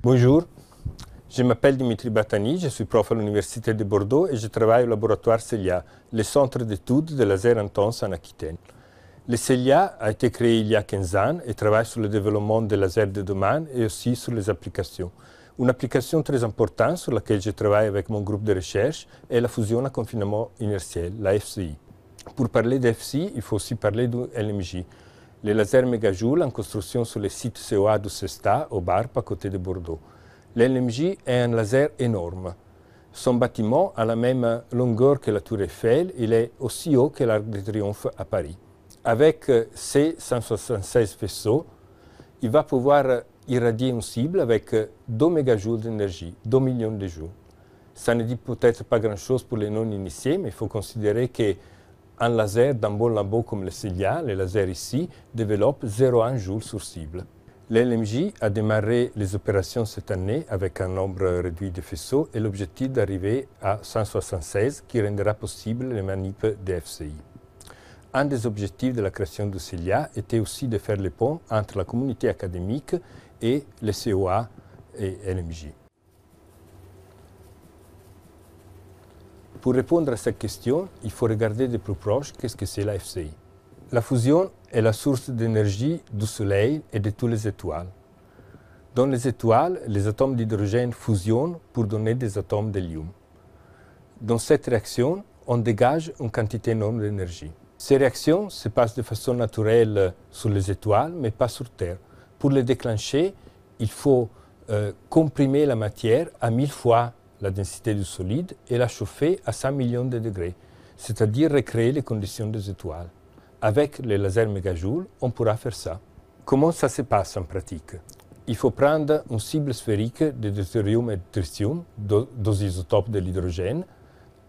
Bonjour, je m'appelle Dimitri Batani, je suis prof à l'Université de Bordeaux et je travaille au laboratoire CELIA, le centre d'études de laser intense en Aquitaine. Le CELIA a été créé il y a 15 ans et travaille sur le développement des lasers de domaine et aussi sur les applications. Une application très importante sur laquelle je travaille avec mon groupe de recherche est la fusion à confinement inertiel, la FCI. Pour parler de FCI, il faut aussi parler du LMJ, le laser mégajoule en construction sur le site COA du CESTA, au Barp, à côté de Bordeaux. L'LMJ est un laser énorme. Son bâtiment a la même longueur que la Tour Eiffel, il est aussi haut que l'Arc de Triomphe à Paris. Avec ces 176 faisceaux, il va pouvoir irradier une cible avec 2 mégajoules d'énergie, 2 millions de joules. Ça ne dit peut-être pas grand-chose pour les non-initiés, mais il faut considérer qu'un laser d'un bon labo comme le CELIA, le laser ici, développe 0,1 joule sur cible. L'LMJ a démarré les opérations cette année avec un nombre réduit de faisceaux et l'objectif d'arriver à 176 qui rendra possible les manipes des FCI. Un des objectifs de la création du CELIA était aussi de faire le pont entre la communauté académique et les COA et LMJ. Pour répondre à cette question, il faut regarder de plus proche qu'est-ce que c'est la FCI. La fusion est la source d'énergie du Soleil et de toutes les étoiles. Dans les étoiles, les atomes d'hydrogène fusionnent pour donner des atomes d'hélium. Dans cette réaction, on dégage une quantité énorme d'énergie. Ces réactions se passent de façon naturelle sur les étoiles, mais pas sur Terre. Pour les déclencher, il faut comprimer la matière à 1000 fois la densité du solide et la chauffer à 100 millions de degrés, c'est-à-dire recréer les conditions des étoiles. Avec les lasers mégajoules, on pourra faire ça. Comment ça se passe en pratique? Il faut prendre une cible sphérique de deutérium et de tritium, deux isotopes de l'hydrogène,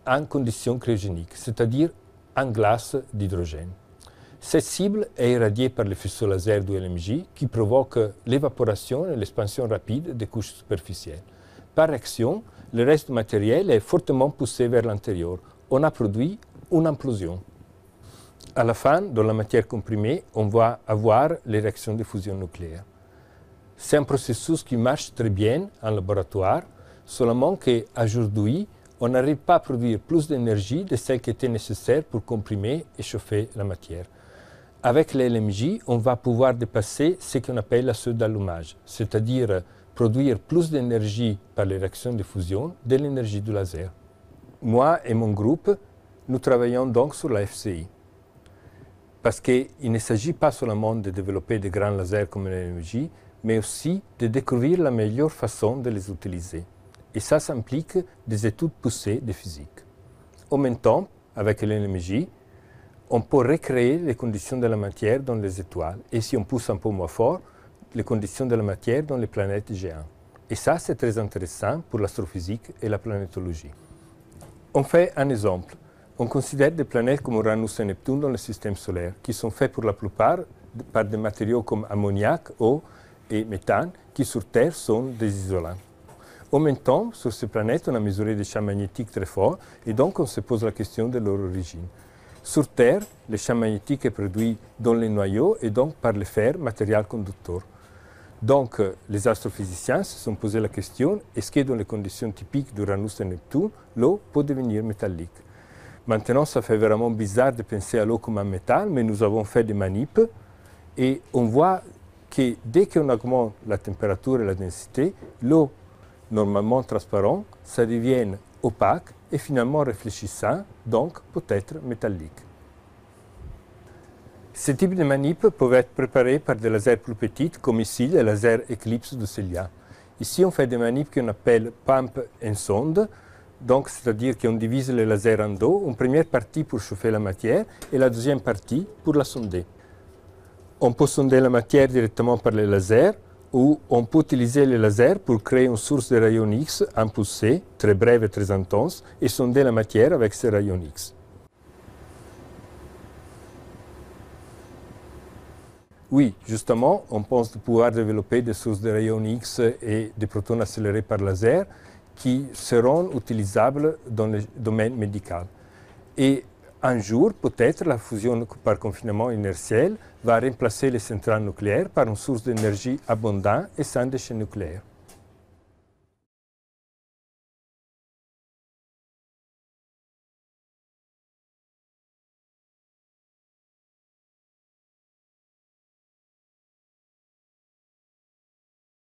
en conditions cryogéniques, c'est-à-dire en glace d'hydrogène. Cette cible est irradiée par les faisceaux laser du LMJ qui provoquent l'évaporation et l'expansion rapide des couches superficielles. Par réaction, le reste du matériel est fortement poussé vers l'intérieur. On a produit une implosion. À la fin, dans la matière comprimée, on va avoir les réactions de fusion nucléaire. C'est un processus qui marche très bien en laboratoire, seulement qu'aujourd'hui, on n'arrive pas à produire plus d'énergie de celle qui était nécessaire pour comprimer et chauffer la matière. Avec les LMJ, on va pouvoir dépasser ce qu'on appelle la seuil d'allumage, c'est-à-dire produire plus d'énergie par les réactions de fusion de l'énergie du laser. Moi et mon groupe, nous travaillons donc sur la FCI. Parce qu'il ne s'agit pas seulement de développer de grands lasers comme l'LMJ, mais aussi de découvrir la meilleure façon de les utiliser. Et ça implique des études poussées de physique. En même temps, avec l'LMJ, on peut recréer les conditions de la matière dans les étoiles. Et si on pousse un peu moins fort, les conditions de la matière dans les planètes géantes. Et ça, c'est très intéressant pour l'astrophysique et la planétologie. On fait un exemple. On considère des planètes comme Uranus et Neptune dans le système solaire, qui sont faits pour la plupart par des matériaux comme ammoniac, eau et méthane, qui sur Terre sont des isolants. En même temps, sur ces planètes, on a mesuré des champs magnétiques très forts et donc on se pose la question de leur origine. Sur Terre, le champ magnétique est produit dans les noyaux et donc par le fer, matériel conducteur. Donc, les astrophysiciens se sont posé la question, est-ce que dans les conditions typiques d'Uranus et Neptune, l'eau peut devenir métallique? Maintenant, ça fait vraiment bizarre de penser à l'eau comme un métal, mais nous avons fait des manips et on voit que dès qu'on augmente la température et la densité, l'eau normalement transparente, ça devient opaque et finalement réfléchissant, donc peut-être métallique. Ce type de manip peuvent être préparés par des lasers plus petits, comme ici le laser Eclipse de CELIA. Ici, on fait des manips qu'on appelle pump and sonde, donc c'est-à-dire qu'on divise le laser en deux, une première partie pour chauffer la matière et la deuxième partie pour la sonder. On peut sonder la matière directement par le laser, ou on peut utiliser le laser pour créer une source de rayons X impulsés, très brève et très intense, et sonder la matière avec ces rayons X. Oui, justement, on pense de pouvoir développer des sources de rayons X et des protons accélérés par laser qui seront utilisables dans le domaine médical. Et un jour, peut-être, la fusion par confinement inertiel va remplacer les centrales nucléaires par une source d'énergie abondante et sans déchets nucléaires.